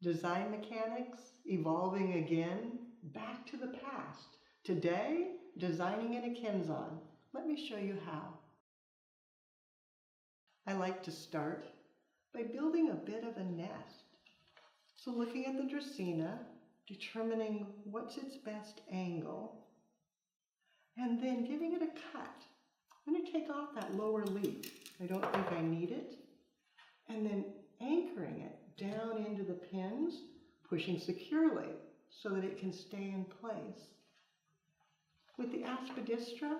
Design mechanics, evolving again, back to the past. Today, designing in a Kenzan. Let me show you how. I like to start by building a bit of a nest. So looking at the Dracaena, determining what's its best angle, and then giving it a cut. I'm going to take off that lower leaf. I don't think I need it. And then anchoring it down into the pins, pushing securely so that it can stay in place. With the aspidistra,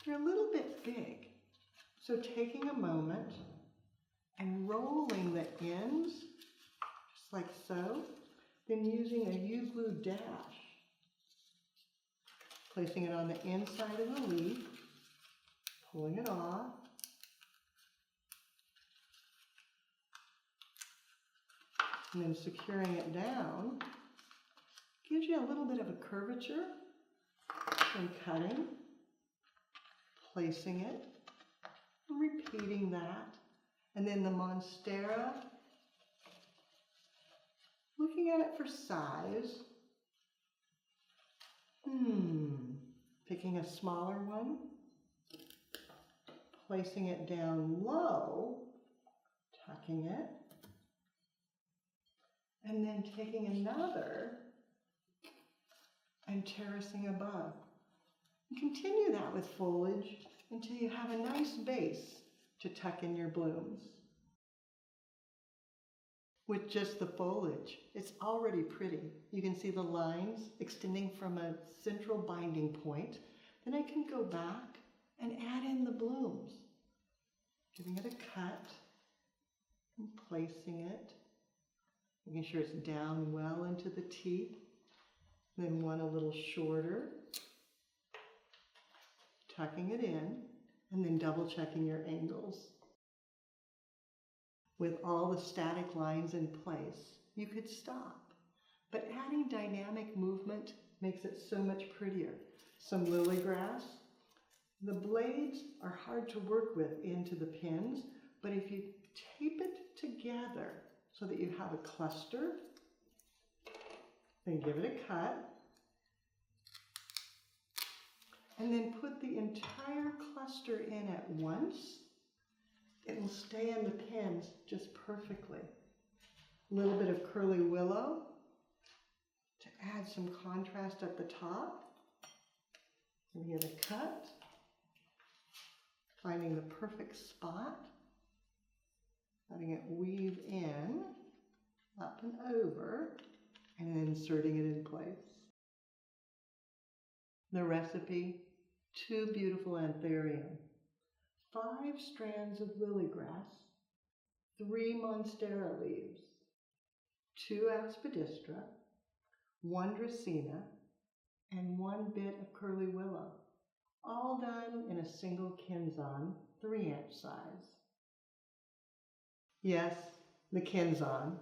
they're a little bit big. So taking a moment and rolling the ends, just like so, then using a U-glue dash, placing it on the inside of the leaf, pulling it off, and then securing it down, gives you a little bit of a curvature, and cutting, placing it, and repeating that. And then the monstera, looking at it for size, picking a smaller one, placing it down low, tucking it, and then taking another and terracing above. And continue that with foliage until you have a nice base to tuck in your blooms. With just the foliage, it's already pretty. You can see the lines extending from a central binding point. Then I can go back and add in the blooms, giving it a cut and placing it, making sure it's down well into the teeth. Then one a little shorter, tucking it in, and then double checking your angles. With all the static lines in place, you could stop, but adding dynamic movement makes it so much prettier. Some lily grass. The blades are hard to work with into the pins, but if you tape it together so that you have a cluster, then give it a cut, and then put the entire cluster in at once. It will stay in the pins just perfectly. A little bit of curly willow to add some contrast at the top. And give it a cut, finding the perfect spot, letting it weave in, up and over, and then inserting it in place. The recipe, 2 beautiful anthurium, 5 strands of lily grass, 3 monstera leaves, 2 aspidistra, 1 dracaena, and 1 bit of curly willow, all done in a single Kenzan 3-inch size. Yes, the Kenzan,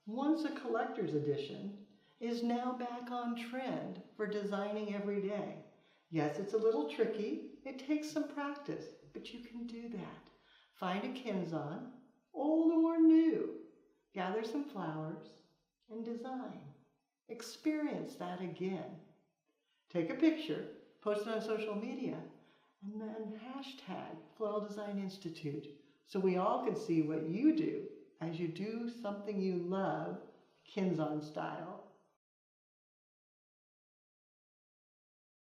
once a collector's edition, is now back on trend for designing every day. Yes, it's a little tricky. It takes some practice, but you can do that. Find a Kenzan, old or new. Gather some flowers and design. Experience that again. Take a picture, post it on social media, and then hashtag Floral Design Institute so we all can see what you do as you do something you love, Kenzan style.